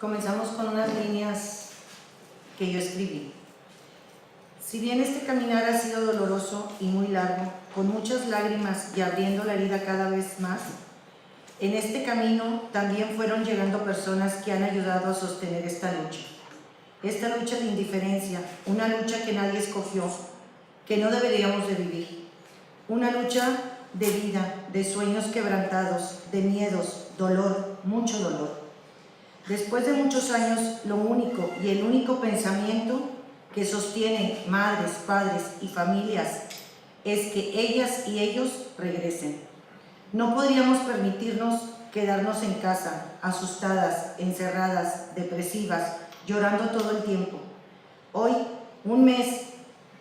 Comenzamos con unas líneas que yo escribí. Si bien este caminar ha sido doloroso y muy largo, con muchas lágrimas y abriendo la herida cada vez más, en este camino también fueron llegando personas que han ayudado a sostener esta lucha de indiferencia, una lucha que nadie escogió, que no deberíamos de vivir, una lucha de vida, de sueños quebrantados, de miedos, dolor, mucho dolor. Después de muchos años, lo único y el único pensamiento que sostiene madres, padres y familias es que ellas y ellos regresen. No podríamos permitirnos quedarnos en casa, asustadas, encerradas, depresivas, llorando todo el tiempo. Hoy, un mes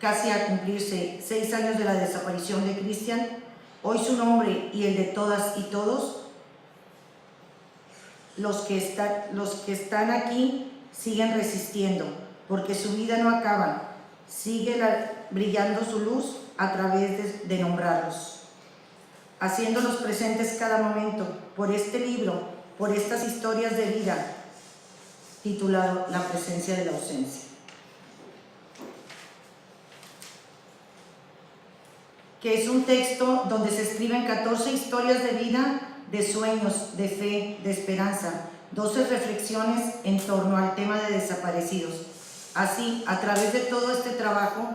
casi a cumplirse 6 años de la desaparición de Cristian, hoy su nombre y el de todas y todos, los que están aquí siguen resistiendo, porque su vida no acaba, sigue brillando su luz a través de nombrarlos, haciéndolos presentes cada momento, por este libro, por estas historias de vida, titulado La presencia de la ausencia. Que es un texto donde se escriben 14 historias de vida, de sueños, de fe, de esperanza, 12 reflexiones en torno al tema de desaparecidos. Así, a través de todo este trabajo,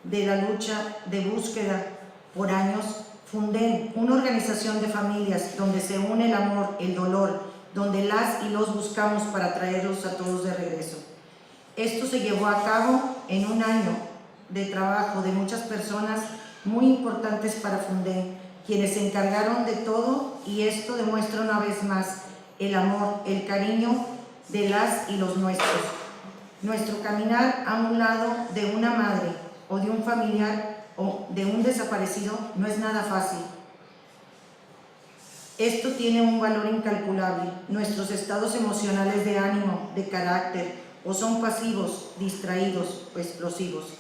de la lucha, de búsqueda, por años, fundé una organización de familias donde se une el amor, el dolor, donde las y los buscamos para traerlos a todos de regreso. Esto se llevó a cabo en un año de trabajo de muchas personas muy importantes para Fundem, quienes se encargaron de todo, y esto demuestra una vez más el amor, el cariño de las y los nuestros. Nuestro caminar a un lado de una madre o de un familiar o de un desaparecido no es nada fácil. Esto tiene un valor incalculable. Nuestros estados emocionales de ánimo, de carácter, o son pasivos, distraídos o explosivos.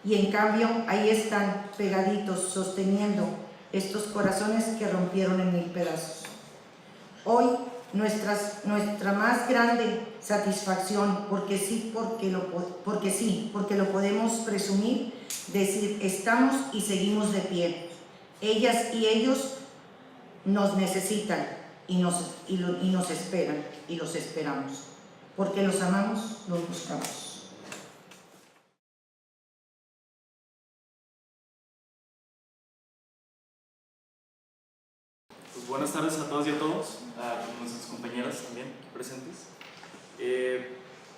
Y en cambio, ahí están, pegaditos, sosteniendo estos corazones que rompieron en 1000 pedazos. Hoy, nuestra más grande satisfacción, porque lo podemos presumir, decir, estamos y seguimos de pie. Ellas y ellos nos necesitan y nos esperan, y los esperamos. Porque los amamos, los buscamos. Pues buenas tardes a todas y a todos, a nuestras compañeras también presentes.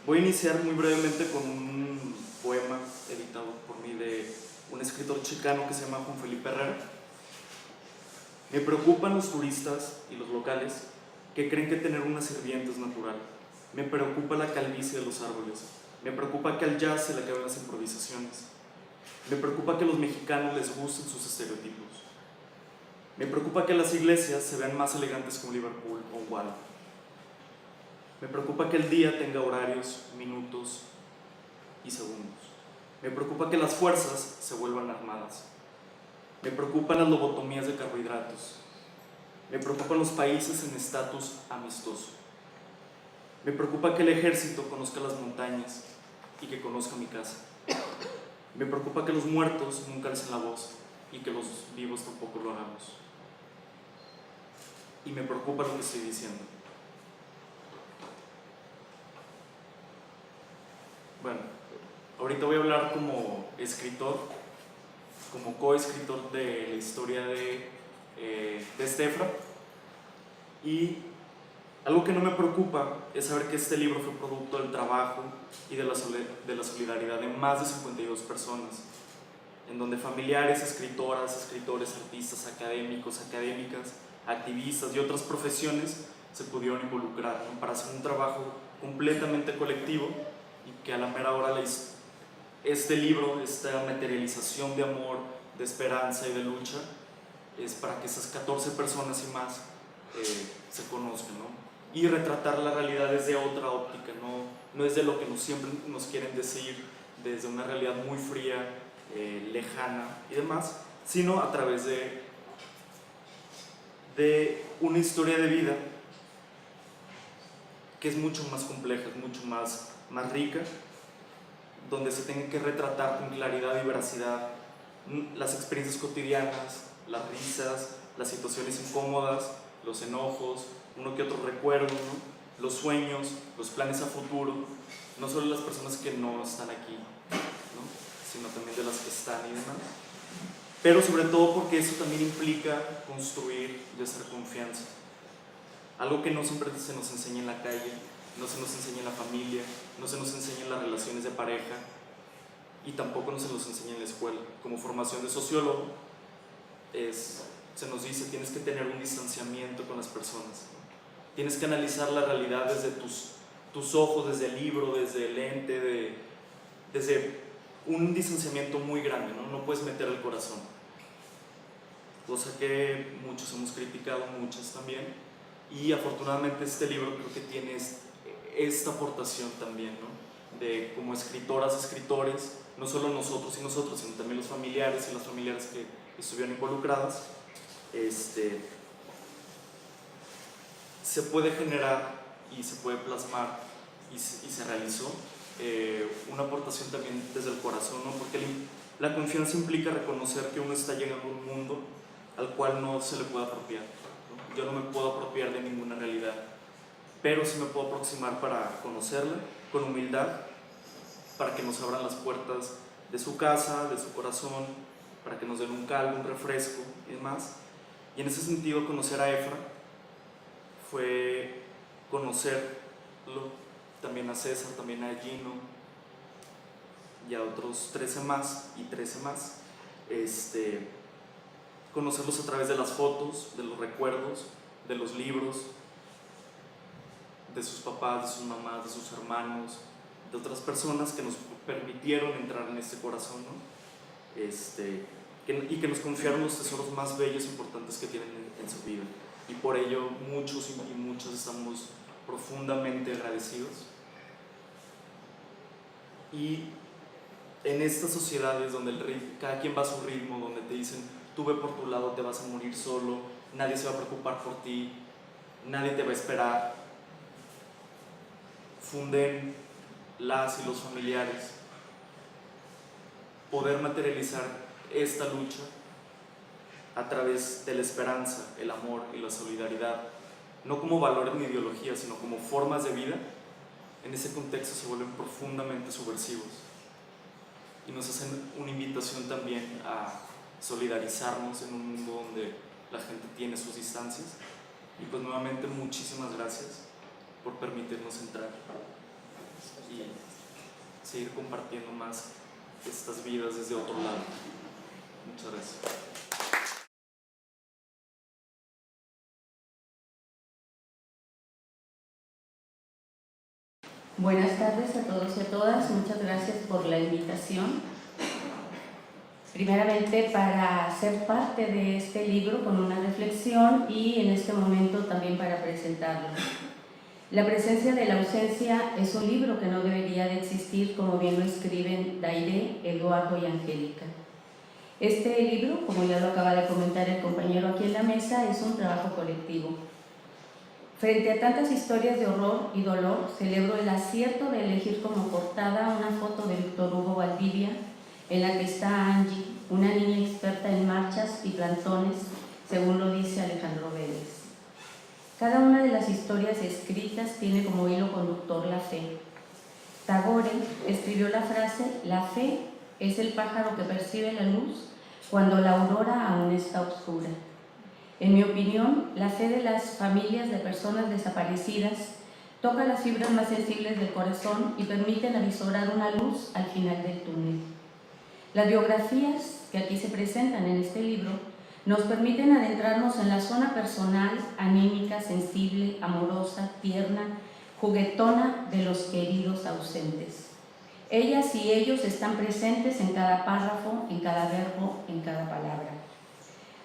Voy a iniciar muy brevemente con un poema editado por mí de un escritor chicano que se llama Juan Felipe Herrera. Me preocupan los turistas y los locales que creen que tener una sirvienta es natural. Me preocupa la calvicie de los árboles. Me preocupa que al jazz se le acaben las improvisaciones. Me preocupa que a los mexicanos les gusten sus estereotipos. Me preocupa que las iglesias se vean más elegantes que un Liverpool o un Wall. Me preocupa que el día tenga horarios, minutos y segundos. Me preocupa que las fuerzas se vuelvan armadas. Me preocupan las lobotomías de carbohidratos. Me preocupan los países en estatus amistoso. Me preocupa que el ejército conozca las montañas y que conozca mi casa. Me preocupa que los muertos nunca alcen la voz y que los vivos tampoco lo hagamos. Y me preocupa lo que estoy diciendo. Bueno, ahorita voy a hablar como escritor, como coescritor de la historia de Stefra. Y algo que no me preocupa es saber que este libro fue producto del trabajo y de la solidaridad de más de 52 personas, en donde familiares, escritoras, escritores, artistas, académicos, académicas, activistas y otras profesiones se pudieron involucrar, ¿no?, para hacer un trabajo completamente colectivo, y que a la mera hora este libro, esta materialización de amor, de esperanza y de lucha, es para que esas 14 personas y más se conozcan, ¿no? Y retratar la realidad desde otra óptica, no es de lo que siempre nos quieren decir, desde una realidad muy fría, lejana y demás, sino a través de una historia de vida que es mucho más compleja, es mucho más rica, donde se tenga que retratar con claridad y veracidad las experiencias cotidianas, las risas, las situaciones incómodas, los enojos, uno que otro recuerdo, ¿no? Los sueños, los planes a futuro, no solo de las personas que no están aquí, ¿no? Sino también de las que están y demás. Pero sobre todo porque eso también implica construir y hacer confianza. Algo que no siempre se nos enseña en la calle, no se nos enseña en la familia, no se nos enseña en las relaciones de pareja y tampoco no se nos enseña en la escuela. Como formación de sociólogo, se nos dice tienes que tener un distanciamiento con las personas, ¿no? Tienes que analizar la realidad desde tus ojos, desde el libro, desde el lente, desde un distanciamiento muy grande, ¿no? No puedes meter el corazón, cosa que muchos hemos criticado, muchas también, y afortunadamente este libro creo que tiene esta aportación también, ¿no? De como escritoras, escritores, no solo nosotros y nosotros, sino también los familiares y las familiares que estuvieron involucradas, se puede generar y se puede plasmar y se realizó una aportación también desde el corazón, ¿no? Porque la confianza implica reconocer que uno está llegando a un mundo al cual no se le puede apropiar, ¿no? Yo no me puedo apropiar de ninguna realidad, pero sí me puedo aproximar para conocerla con humildad, para que nos abran las puertas de su casa, de su corazón, para que nos den un caldo, un refresco y demás. Y en ese sentido, conocer a Efra fue conocerlo, también a César, también a Gino y a otros 13 más y 13 más. Conocerlos a través de las fotos, de los recuerdos, de los libros, de sus papás, de sus mamás, de sus hermanos, de otras personas que nos permitieron entrar en este corazón, ¿no? Y que nos confiaron los tesoros más bellos e importantes que tienen en su vida. Y por ello muchos y muchas estamos profundamente agradecidos. Y en estas sociedades donde cada quien va a su ritmo, donde te dicen tú ve por tu lado, te vas a morir solo, nadie se va a preocupar por ti, nadie te va a esperar, funden las y los familiares poder materializar esta lucha a través de la esperanza, el amor y la solidaridad, no como valores ni ideologías, sino como formas de vida. En ese contexto se vuelven profundamente subversivos y nos hacen una invitación también a solidarizarnos en un mundo donde la gente tiene sus distancias. Y pues nuevamente muchísimas gracias por permitirnos entrar y seguir compartiendo más estas vidas desde otro lado. Muchas gracias. Buenas tardes a todos y a todas, muchas gracias por la invitación. Primeramente para ser parte de este libro con una reflexión y en este momento también para presentarlo. La presencia de la ausencia es un libro que no debería de existir, como bien lo escriben Dairé, Eduardo y Angélica. Este libro, como ya lo acaba de comentar el compañero aquí en la mesa, es un trabajo colectivo. Frente a tantas historias de horror y dolor, celebro el acierto de elegir como portada una foto de Víctor Hugo Valdivia, en la que está Angie, una niña experta en marchas y plantones, según lo dice Alejandro Vélez. Cada una de las historias escritas tiene como hilo conductor la fe. Tagore escribió la frase: la fe es el pájaro que percibe la luz cuando la aurora aún está oscura. En mi opinión, la fe de las familias de personas desaparecidas toca las fibras más sensibles del corazón y permiten avisorar una luz al final del túnel. Las biografías que aquí se presentan en este libro nos permiten adentrarnos en la zona personal, anímica, sensible, amorosa, tierna, juguetona de los queridos ausentes. Ellas y ellos están presentes en cada párrafo, en cada verbo, en cada palabra.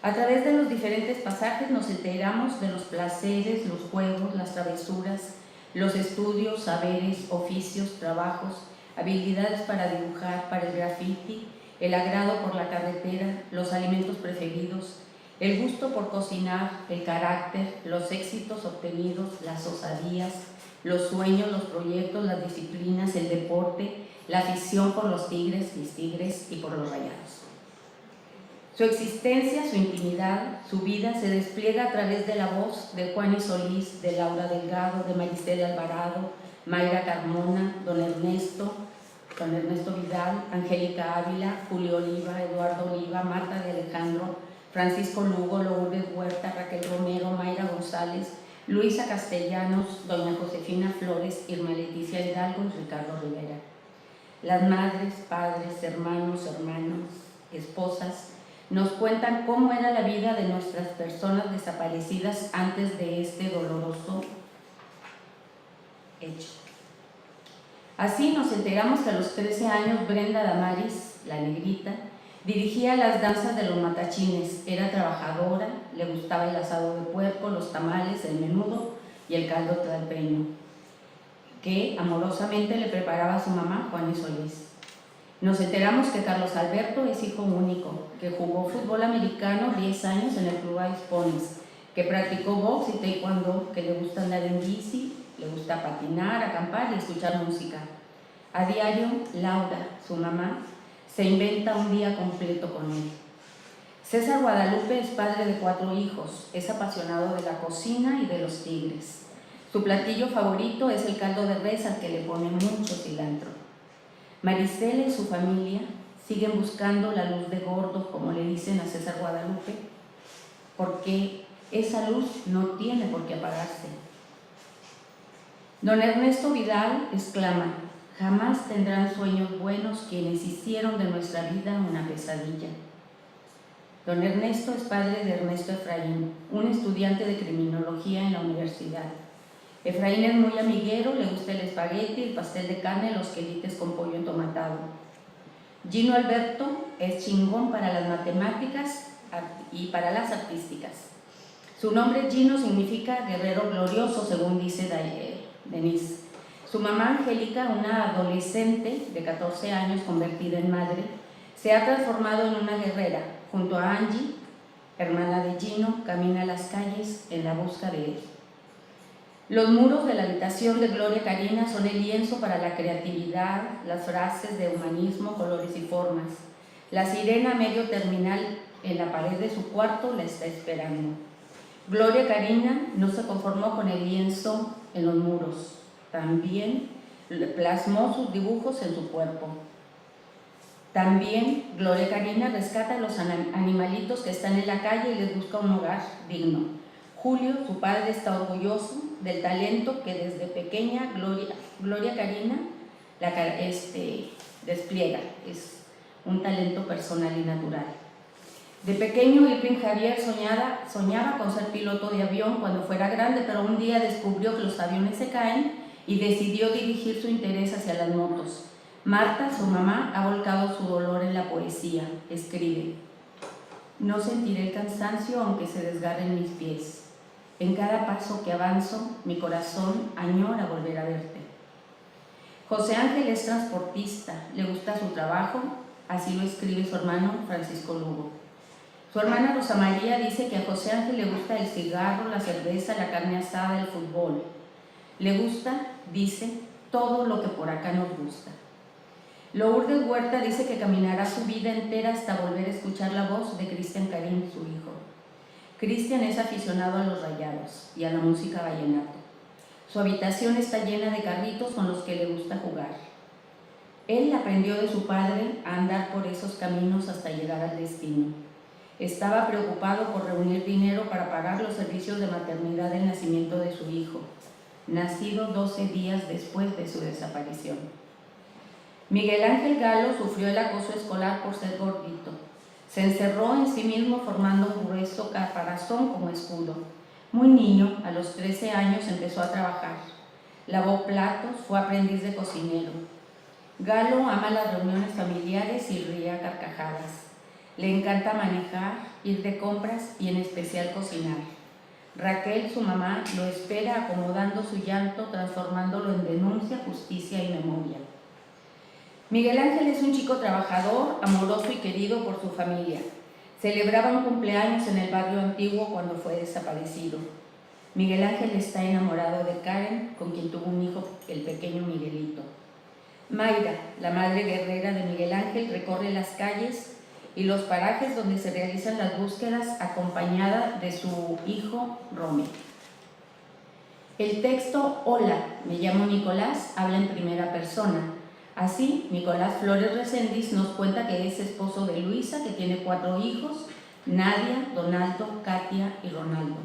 A través de los diferentes pasajes nos enteramos de los placeres, los juegos, las travesuras, los estudios, saberes, oficios, trabajos, habilidades para dibujar, para el graffiti, el agrado por la carretera, los alimentos preferidos, el gusto por cocinar, el carácter, los éxitos obtenidos, las osadías, los sueños, los proyectos, las disciplinas, el deporte, la afición por los tigres, mis tigres y por los rayados. Su existencia, su intimidad, su vida se despliega a través de la voz de Juani Solís, de Laura Delgado, de Maricela Alvarado, Mayra Carmona, don Ernesto Vidal, Angélica Ávila, Julio Oliva, Eduardo Oliva, Marta de Alejandro, Francisco Lugo, Lourdes Huerta, Raquel Romero, Mayra González, Luisa Castellanos, doña Josefina Flores, Irma Leticia Hidalgo y Ricardo Rivera. Las madres, padres, hermanos, esposas, nos cuentan cómo era la vida de nuestras personas desaparecidas antes de este doloroso hecho. Así nos enteramos que a los 13 años Brenda Damaris, la negrita, dirigía las danzas de los matachines, era trabajadora, le gustaba el asado de puerco, los tamales, el menudo y el caldo tlalpeño, que amorosamente le preparaba a su mamá, Juani Solís. Nos enteramos que Carlos Alberto es hijo único, que jugó fútbol americano 10 años en el Club Ice Ponies, que practicó box y taekwondo, que le gusta andar en bici, le gusta patinar, acampar y escuchar música. A diario, Laura, su mamá, se inventa un día completo con él. César Guadalupe es padre de 4 hijos, es apasionado de la cocina y de los tigres. Su platillo favorito es el caldo de res al que le pone mucho cilantro. Maricela y su familia siguen buscando la luz de gordo, como le dicen a César Guadalupe, porque esa luz no tiene por qué apagarse. Don Ernesto Vidal exclama: jamás tendrán sueños buenos quienes hicieron de nuestra vida una pesadilla. Don Ernesto es padre de Ernesto Efraín, un estudiante de criminología en la universidad. Efraín es muy amiguero, le gusta el espagueti, el pastel de carne, los quelites con pollo entomatado. Gino Alberto es chingón para las matemáticas y para las artísticas. Su nombre Gino significa guerrero glorioso, según dice Denise. Su mamá Angélica, una adolescente de 14 años convertida en madre, se ha transformado en una guerrera. Junto a Angie, hermana de Gino, camina a las calles en la busca de él. Los muros de la habitación de Gloria Karina son el lienzo para la creatividad, las frases de humanismo, colores y formas. La sirena medio terminal en la pared de su cuarto la está esperando. Gloria Karina no se conformó con el lienzo en los muros, también plasmó sus dibujos en su cuerpo. También Gloria Karina rescata a los animalitos que están en la calle y les busca un hogar digno. Julio, su padre, está orgulloso del talento que desde pequeña Gloria Karina despliega. Es un talento personal y natural. De pequeño, Irving Javier soñaba con ser piloto de avión cuando fuera grande, pero un día descubrió que los aviones se caen y decidió dirigir su interés hacia las motos. Marta, su mamá, ha volcado su dolor en la poesía. Escribe: no sentiré el cansancio aunque se desgarren mis pies. En cada paso que avanzo, mi corazón añora volver a verte. José Ángel es transportista, le gusta su trabajo, así lo escribe su hermano Francisco Lugo. Su hermana Rosa María dice que a José Ángel le gusta el cigarro, la cerveza, la carne asada, el fútbol. Le gusta, dice, todo lo que por acá nos gusta. Lourdes Huerta dice que caminará su vida entera hasta volver a escuchar la voz de Cristian Karim, su hijo. Cristian es aficionado a los rayados y a la música vallenato. Su habitación está llena de carritos con los que le gusta jugar. Él aprendió de su padre a andar por esos caminos hasta llegar al destino. Estaba preocupado por reunir dinero para pagar los servicios de maternidad del nacimiento de su hijo, nacido 12 días después de su desaparición. Miguel Ángel Galo sufrió el acoso escolar por ser gordito. Se encerró en sí mismo formando un grueso caparazón como escudo. Muy niño, a los 13 años empezó a trabajar. Lavó platos, fue aprendiz de cocinero. Galo ama las reuniones familiares y ríe a carcajadas. Le encanta manejar, ir de compras y en especial cocinar. Raquel, su mamá, lo espera acomodando su llanto, transformándolo en denuncia, justicia y memoria. Miguel Ángel es un chico trabajador, amoroso y querido por su familia. Celebraba un cumpleaños en el barrio antiguo cuando fue desaparecido. Miguel Ángel está enamorado de Karen, con quien tuvo un hijo, el pequeño Miguelito. Mayra, la madre guerrera de Miguel Ángel, recorre las calles y los parajes donde se realizan las búsquedas acompañada de su hijo Romy. El texto Hola, me llamo Nicolás habla en primera persona. Así, Nicolás Flores Recendis nos cuenta que es esposo de Luisa, que tiene 4 hijos, Nadia, Donaldo, Katia y Ronaldo.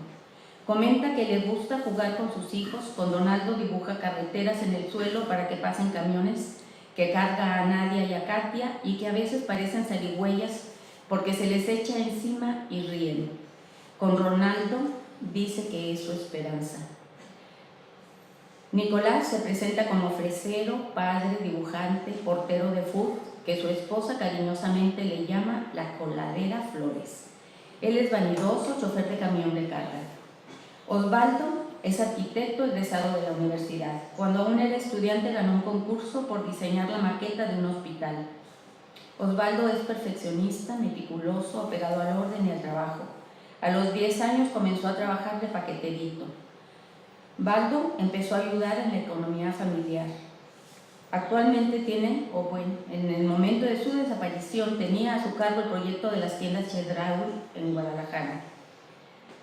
Comenta que le gusta jugar con sus hijos, con Donaldo dibuja carreteras en el suelo para que pasen camiones, que carga a Nadia y a Katia y que a veces parecen zarigüeyas porque se les echa encima y ríen. Con Ronaldo dice que es su esperanza. Nicolás se presenta como fresero, padre, dibujante, portero de fútbol, que su esposa cariñosamente le llama la coladera Flores. Él es vanidoso, chofer de camión de carga. Osvaldo es arquitecto egresado de la universidad. Cuando aún era estudiante ganó un concurso por diseñar la maqueta de un hospital. Osvaldo es perfeccionista, meticuloso, apegado al orden y al trabajo. A los 10 años comenzó a trabajar de paqueterito. Baldo empezó a ayudar en la economía familiar. Actualmente tiene, en el momento de su desaparición, tenía a su cargo el proyecto de las tiendas Chedraui en Guadalajara.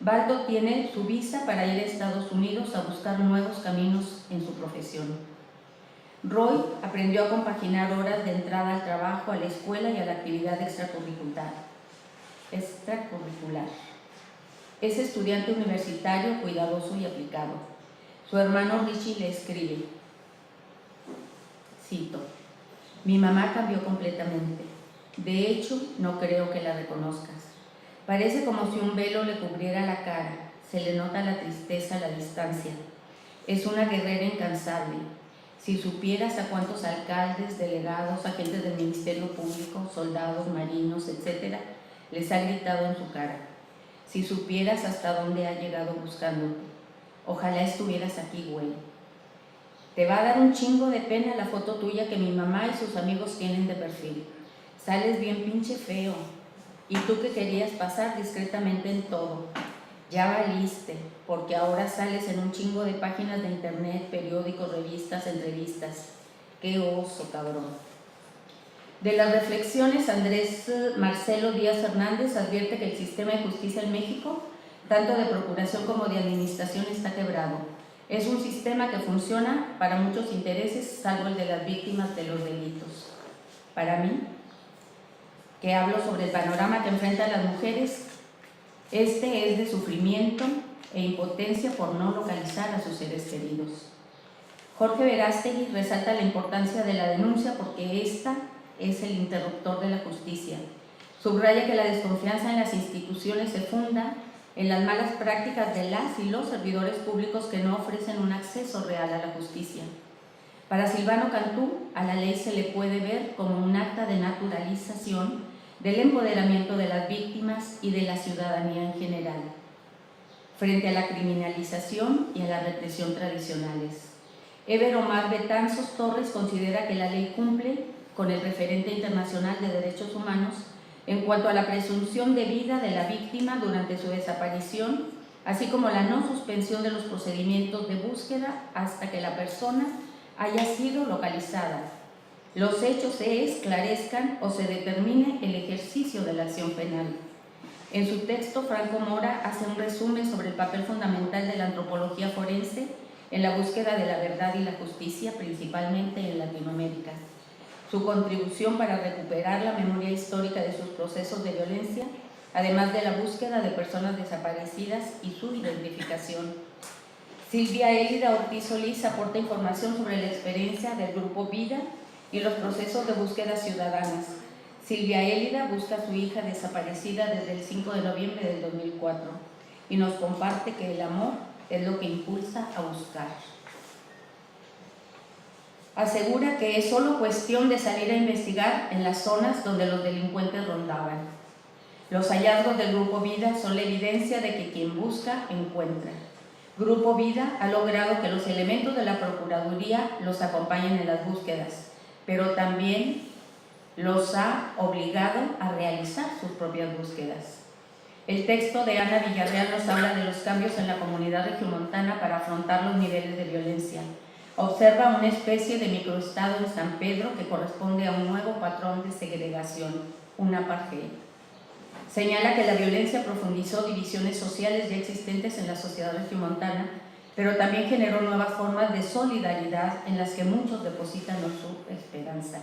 Baldo tiene su visa para ir a Estados Unidos a buscar nuevos caminos en su profesión. Roy aprendió a compaginar horas de entrada al trabajo, a la escuela y a la actividad extracurricular. Es estudiante universitario, cuidadoso y aplicado. Su hermano Richie le escribe, cito, mi mamá cambió completamente. De hecho, no creo que la reconozcas. Parece como si un velo le cubriera la cara. Se le nota la tristeza a la distancia. Es una guerrera incansable. Si supieras a cuántos alcaldes, delegados, agentes del Ministerio Público, soldados, marinos, etc., les ha gritado en su cara. Si supieras hasta dónde ha llegado buscándote. Ojalá estuvieras aquí, güey. Te va a dar un chingo de pena la foto tuya que mi mamá y sus amigos tienen de perfil. Sales bien pinche feo. Y tú que querías pasar discretamente en todo. Ya valiste, porque ahora sales en un chingo de páginas de internet, periódicos, revistas, entrevistas. ¡Qué oso, cabrón! De las reflexiones, Andrés Marcelo Díaz Hernández advierte que el sistema de justicia en México, tanto de procuración como de administración, está quebrado. Es un sistema que funciona para muchos intereses, salvo el de las víctimas de los delitos. Para mí, que hablo sobre el panorama que enfrentan las mujeres, este es de sufrimiento e impotencia por no localizar a sus seres queridos. Jorge Verástegui resalta la importancia de la denuncia porque esta es el interruptor de la justicia. Subraya que la desconfianza en las instituciones se funda en las malas prácticas de las y los servidores públicos que no ofrecen un acceso real a la justicia. Para Silvano Cantú, a la ley se le puede ver como un acta de naturalización del empoderamiento de las víctimas y de la ciudadanía en general, frente a la criminalización y a la represión tradicionales. Ever Omar Betanzos Torres considera que la ley cumple con el referente internacional de derechos humanos en cuanto a la presunción de vida de la víctima durante su desaparición, así como la no suspensión de los procedimientos de búsqueda hasta que la persona haya sido localizada, los hechos se esclarezcan o se determine el ejercicio de la acción penal. En su texto, Franco Mora hace un resumen sobre el papel fundamental de la antropología forense en la búsqueda de la verdad y la justicia, principalmente en Latinoamérica. Su contribución para recuperar la memoria histórica de sus procesos de violencia, además de la búsqueda de personas desaparecidas y su identificación. Silvia Élida Ortiz Solís aporta información sobre la experiencia del Grupo Vida y los procesos de búsqueda ciudadanas. Silvia Élida busca a su hija desaparecida desde el 5 de noviembre del 2004 y nos comparte que el amor es lo que impulsa a buscar. Asegura que es solo cuestión de salir a investigar en las zonas donde los delincuentes rondaban. Los hallazgos del Grupo Vida son la evidencia de que quien busca, encuentra. Grupo Vida ha logrado que los elementos de la Procuraduría los acompañen en las búsquedas, pero también los ha obligado a realizar sus propias búsquedas. El texto de Ana Villarreal nos habla de los cambios en la comunidad regiomontana para afrontar los niveles de violencia. Observa una especie de microestado en San Pedro que corresponde a un nuevo patrón de segregación, un apartheid. Señala que la violencia profundizó divisiones sociales ya existentes en la sociedad regiomontana, pero también generó nuevas formas de solidaridad en las que muchos depositan su esperanza.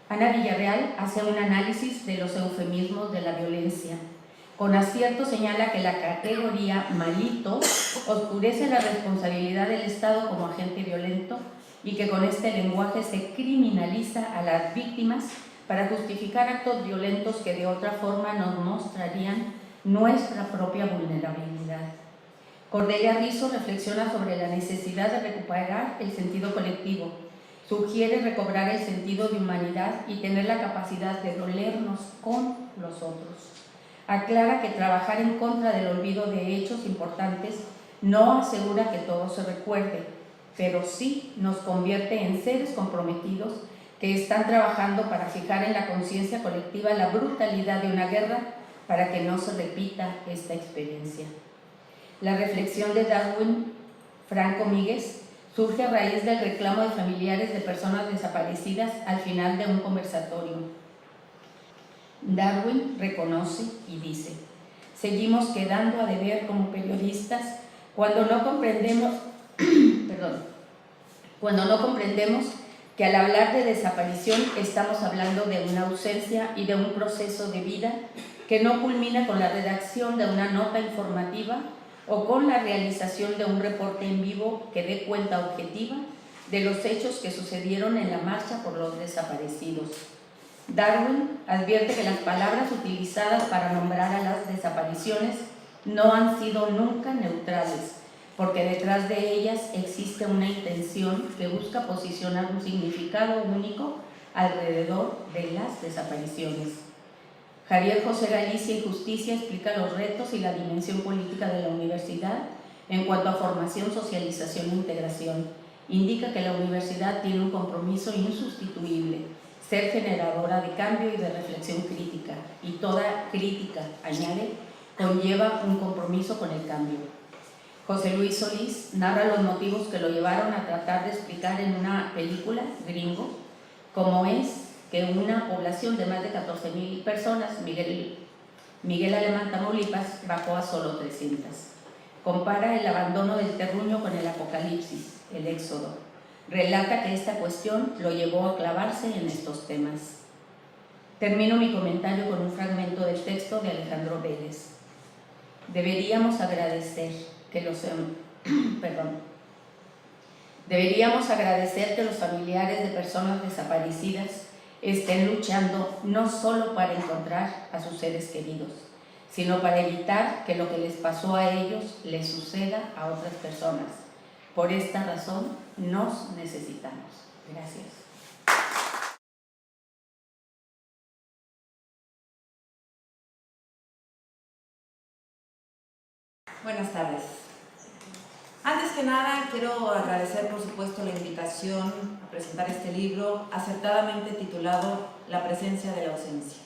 Ana Villarreal hace un análisis de los eufemismos de la violencia. Con acierto señala que la categoría malito oscurece la responsabilidad del Estado como agente violento y que con este lenguaje se criminaliza a las víctimas para justificar actos violentos que de otra forma nos mostrarían nuestra propia vulnerabilidad. Cordelia Rizzo reflexiona sobre la necesidad de recuperar el sentido colectivo. Sugiere recobrar el sentido de humanidad y tener la capacidad de dolernos con los otros. Aclara que trabajar en contra del olvido de hechos importantes no asegura que todo se recuerde, pero sí nos convierte en seres comprometidos que están trabajando para fijar en la conciencia colectiva la brutalidad de una guerra para que no se repita esta experiencia. La reflexión de Darwin Franco Míguez surge a raíz del reclamo de familiares de personas desaparecidas al final de un conversatorio. Darwin reconoce y dice: seguimos quedando a deber como periodistas cuando no comprendemos que al hablar de desaparición estamos hablando de una ausencia y de un proceso de vida que no culmina con la redacción de una nota informativa o con la realización de un reporte en vivo que dé cuenta objetiva de los hechos que sucedieron en la marcha por los desaparecidos. Darwin advierte que las palabras utilizadas para nombrar a las desapariciones no han sido nunca neutrales, porque detrás de ellas existe una intención que busca posicionar un significado único alrededor de las desapariciones. Javier José Galicia y Justicia explica los retos y la dimensión política de la universidad en cuanto a formación, socialización e integración. Indica que la universidad tiene un compromiso insustituible: ser generadora de cambio y de reflexión crítica, y toda crítica, añade, conlleva un compromiso con el cambio. José Luis Solís narra los motivos que lo llevaron a tratar de explicar en una película, Gringo, cómo es que una población de más de 14,000 personas, Miguel Alemán, Tamaulipas, bajó a solo 300. Compara el abandono del terruño con el apocalipsis, el éxodo. Relata que esta cuestión lo llevó a clavarse en estos temas. Termino mi comentario con un fragmento del texto de Alejandro Vélez. Deberíamos agradecer que los familiares de personas desaparecidas estén luchando no solo para encontrar a sus seres queridos, sino para evitar que lo que les pasó a ellos les suceda a otras personas. Por esta razón, nos necesitamos. Gracias. Buenas tardes. Antes que nada, quiero agradecer, por supuesto, la invitación a presentar este libro acertadamente titulado La presencia de la ausencia.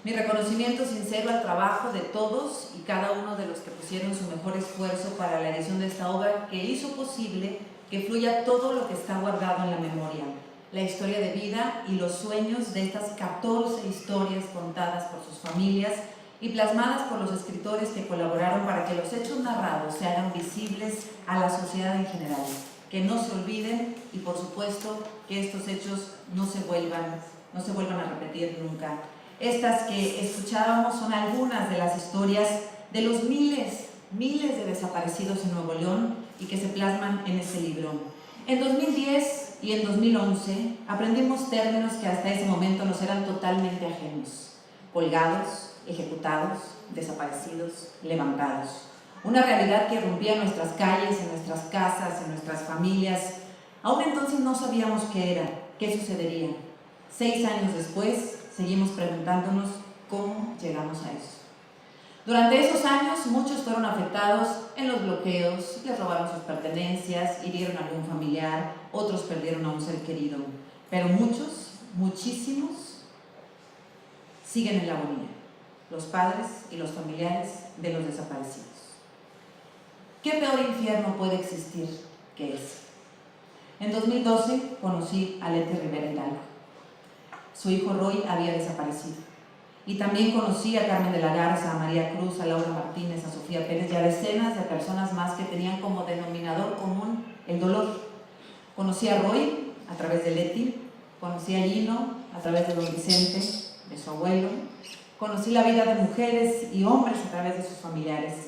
Mi reconocimiento sincero al trabajo de todos y cada uno de los que pusieron su mejor esfuerzo para la edición de esta obra, que hizo posible que fluya todo lo que está guardado en la memoria, la historia de vida y los sueños de estas 14 historias contadas por sus familias y plasmadas por los escritores que colaboraron para que los hechos narrados se hagan visibles a la sociedad en general, que no se olviden y, por supuesto, que estos hechos no se vuelvan a repetir nunca. Estas que escuchábamos son algunas de las historias de los miles de desaparecidos en Nuevo León y que se plasman en este libro. En 2010 y en 2011 aprendimos términos que hasta ese momento nos eran totalmente ajenos: colgados, ejecutados, desaparecidos, levantados. Una realidad que rompía nuestras calles, en nuestras casas, en nuestras familias. Aún entonces no sabíamos qué era, qué sucedería. 6 años después, seguimos preguntándonos cómo llegamos a eso. Durante esos años, muchos fueron afectados en los bloqueos, les robaron sus pertenencias, hirieron a algún familiar, otros perdieron a un ser querido. Pero muchos, muchísimos, siguen en la agonía. los padres y los familiares de los desaparecidos. ¿Qué peor infierno puede existir que ese? En 2012 conocí a Leti Rivera Hidalgo. Su hijo Roy había desaparecido. Y también conocí a Carmen de la Garza, a María Cruz, a Laura Martínez, a Sofía Pérez y a decenas de personas más que tenían como denominador común el dolor. Conocí a Roy a través de Leti, conocí a Gino a través de don Vicente, de su abuelo, conocí la vida de mujeres y hombres a través de sus familiares.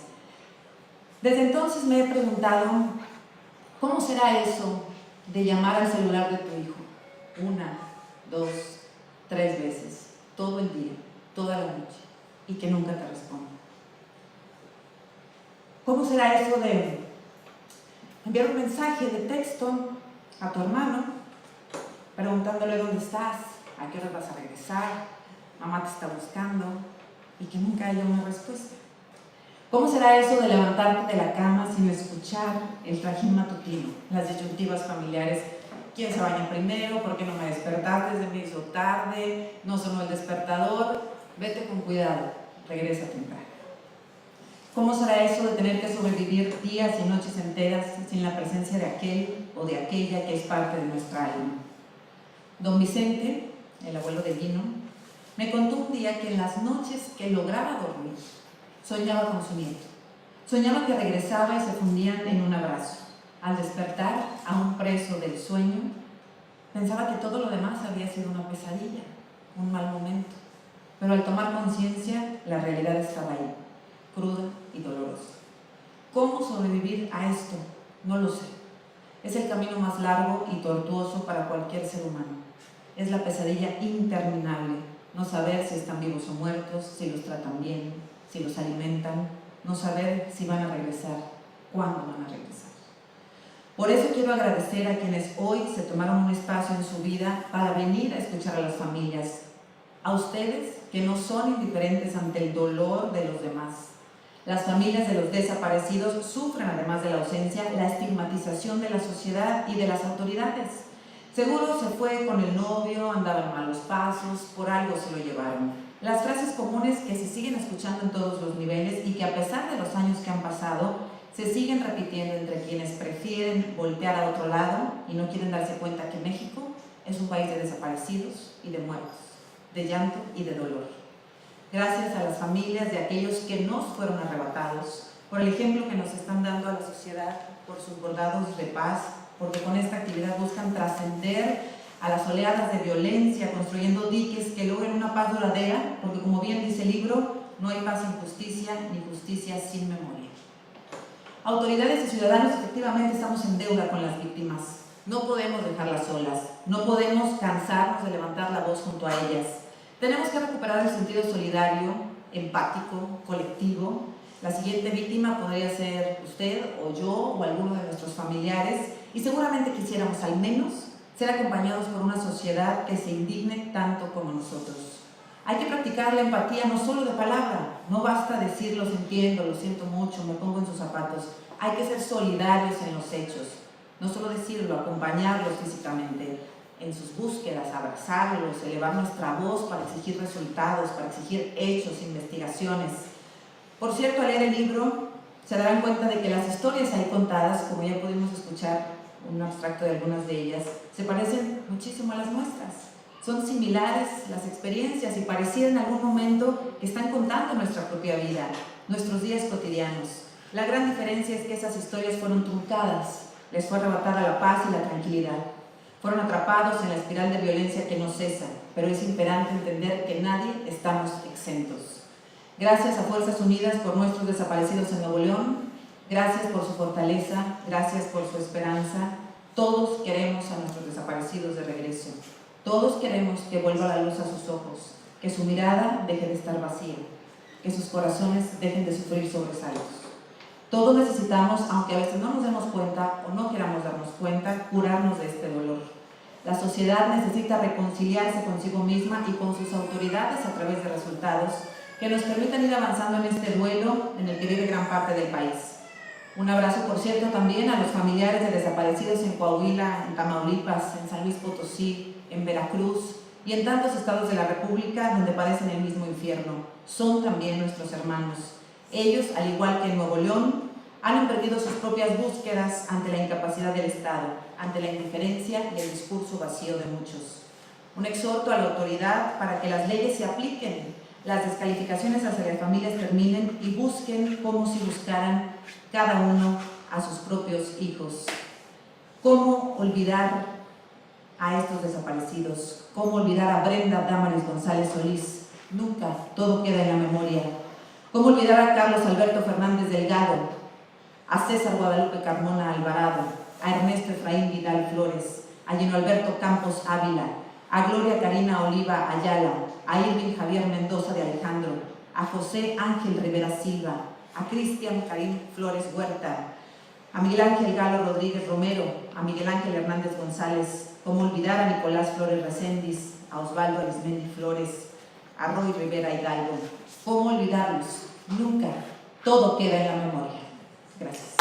Desde entonces me he preguntado, ¿cómo será eso de llamar al celular de tu hijo 1, 2, 3 veces, todo el día, toda la noche, y que nunca te responda? ¿Cómo será eso de enviar un mensaje de texto a tu hermano preguntándole dónde estás, a qué hora vas a regresar, mamá te está buscando, y que nunca haya una respuesta? ¿Cómo será eso de levantarte de la cama sin escuchar el trajín matutino, las disyuntivas familiares? ¿Quién se baña primero? ¿Por qué no me despertaste? Se me hizo tarde, no sonó el despertador. Vete con cuidado, regresa temprano. ¿Cómo será eso de tener que sobrevivir días y noches enteras sin la presencia de aquel o de aquella que es parte de nuestra alma? Don Vicente, el abuelo de Gino, me contó un día que en las noches que lograba dormir, soñaba con su nieto. Soñaba que regresaba y se fundían en un abrazo. Al despertar, aún preso del sueño, pensaba que todo lo demás había sido una pesadilla, un mal momento. Pero al tomar conciencia, la realidad estaba ahí, cruda y dolorosa. ¿Cómo sobrevivir a esto? No lo sé. Es el camino más largo y tortuoso para cualquier ser humano. Es la pesadilla interminable, no saber si están vivos o muertos, si los tratan bien, si los alimentan, no saber si van a regresar, cuándo van a regresar. Por eso quiero agradecer a quienes hoy se tomaron un espacio en su vida para venir a escuchar a las familias, a ustedes que no son indiferentes ante el dolor de los demás. Las familias de los desaparecidos sufren, además de la ausencia, la estigmatización de la sociedad y de las autoridades. Seguro se fue con el novio, andaba en malos pasos, por algo se lo llevaron. Las frases comunes que se siguen escuchando en todos los niveles y que a pesar de los años que han pasado, se siguen repitiendo entre quienes prefieren voltear a otro lado y no quieren darse cuenta que México es un país de desaparecidos y de muertos, de llanto y de dolor. Gracias a las familias de aquellos que nos fueron arrebatados, por el ejemplo que nos están dando a la sociedad, por sus bordados de paz, porque con esta actividad buscan trascender a las oleadas de violencia, construyendo diques que logren una paz duradera, porque como bien dice el libro, no hay paz sin justicia, ni justicia sin memoria. Autoridades y ciudadanos, efectivamente estamos en deuda con las víctimas. No podemos dejarlas solas, no podemos cansarnos de levantar la voz junto a ellas. Tenemos que recuperar el sentido solidario, empático, colectivo. La siguiente víctima podría ser usted o yo o alguno de nuestros familiares y seguramente quisiéramos al menos ser acompañados por una sociedad que se indigne tanto como nosotros. Hay que practicar la empatía no solo de palabra, no basta decir los entiendo, lo siento mucho, me pongo en sus zapatos. Hay que ser solidarios en los hechos, no solo decirlo, acompañarlos físicamente en sus búsquedas, abrazarlos, elevar nuestra voz para exigir resultados, para exigir hechos, investigaciones. Por cierto, al leer el libro se darán cuenta de que las historias ahí contadas, como ya pudimos escuchar un abstracto de algunas de ellas, se parecen muchísimo a las nuestras. Son similares las experiencias y pareciera en algún momento que están contando nuestra propia vida, nuestros días cotidianos. La gran diferencia es que esas historias fueron truncadas, les fue arrebatada la paz y la tranquilidad. Fueron atrapados en la espiral de violencia que no cesa, pero es imperante entender que nadie estamos exentos. Gracias a Fuerzas Unidas por nuestros desaparecidos en Nuevo León, gracias por su fortaleza, gracias por su esperanza. Todos queremos a nuestros desaparecidos de regreso. Todos queremos que vuelva la luz a sus ojos, que su mirada deje de estar vacía, que sus corazones dejen de sufrir sobresaltos. Todos necesitamos, aunque a veces no nos demos cuenta o no queramos darnos cuenta, curarnos de este dolor. La sociedad necesita reconciliarse consigo misma y con sus autoridades a través de resultados que nos permitan ir avanzando en este duelo en el que vive gran parte del país. Un abrazo, por cierto, también a los familiares de desaparecidos en Coahuila, en Tamaulipas, en San Luis Potosí, en Veracruz, y en tantos estados de la República donde padecen el mismo infierno. Son también nuestros hermanos. Ellos, al igual que en Nuevo León, han emprendido sus propias búsquedas ante la incapacidad del Estado, ante la indiferencia y el discurso vacío de muchos. Un exhorto a la autoridad para que las leyes se apliquen, las descalificaciones hacia las familias terminen y busquen como si buscaran cada uno a sus propios hijos. ¿Cómo olvidar a estos desaparecidos? ¿Cómo olvidar a Brenda Dámaris González Solís? Nunca, todo queda en la memoria. ¿Cómo olvidar a Carlos Alberto Fernández Delgado, a César Guadalupe Carmona Alvarado, a Ernesto Efraín Vidal Flores, a Gino Alberto Campos Ávila, a Gloria Karina Oliva Ayala, a Irving Javier Mendoza de Alejandro, a José Ángel Rivera Silva, a Cristian Karim Flores Huerta, a Miguel Ángel Galo Rodríguez Romero, a Miguel Ángel Hernández González? ¿Cómo olvidar a Nicolás Flores Recendis, a Osvaldo Arismendi Flores, a Roy Rivera Hidalgo? ¿Cómo olvidarlos? Nunca, todo queda en la memoria. Gracias.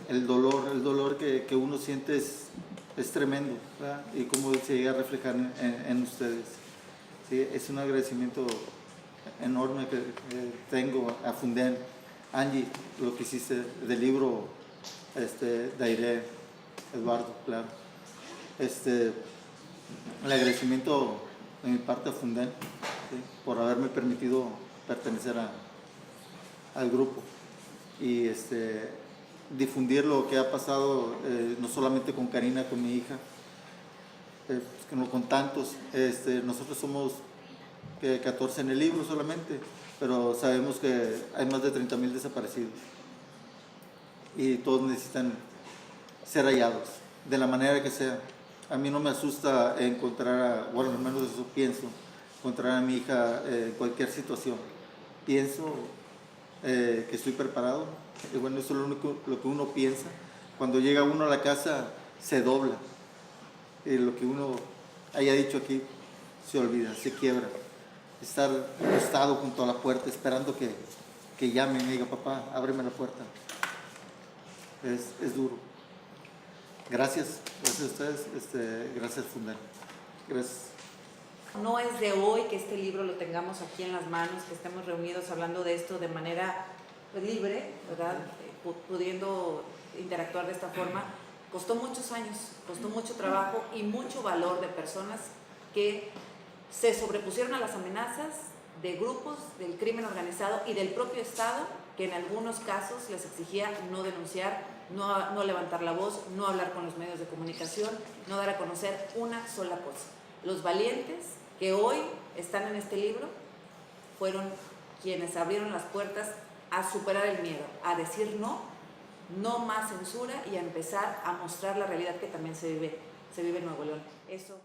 El dolor que uno siente es tremendo, ¿verdad? Y cómo se llega a reflejar en ustedes. Sí, es un agradecimiento enorme que tengo a Funden. Angie, lo que hiciste del libro Dairé, Eduardo, claro. El agradecimiento de mi parte a Funden, ¿sí? Por haberme permitido pertenecer al grupo y difundir lo que ha pasado, no solamente con Karina, con mi hija, con tantos. Nosotros somos 14 en el libro solamente, pero sabemos que hay más de 30,000 desaparecidos y todos necesitan ser hallados, de la manera que sea. A mí no me asusta encontrar, bueno, al menos eso pienso, encontrar a mi hija en cualquier situación. Pienso que estoy preparado. Y bueno, eso es lo que uno piensa. Cuando llega uno a la casa, se dobla. Y lo que uno haya dicho aquí se olvida, se quiebra. Estar acostado junto a la puerta esperando que llame y me diga, papá, ábreme la puerta. Es duro. Gracias a ustedes, gracias Funden. Gracias. No es de hoy que este libro lo tengamos aquí en las manos, que estemos reunidos hablando de esto de manera libre, ¿verdad? Pudiendo interactuar de esta forma. Costó muchos años, costó mucho trabajo y mucho valor de personas que se sobrepusieron a las amenazas de grupos del crimen organizado y del propio Estado, que en algunos casos les exigía no denunciar, no levantar la voz, no hablar con los medios de comunicación, no dar a conocer una sola cosa. Los valientes que hoy están en este libro fueron quienes abrieron las puertas a superar el miedo, a decir no más censura y a empezar a mostrar la realidad que también se vive en Nuevo León. Eso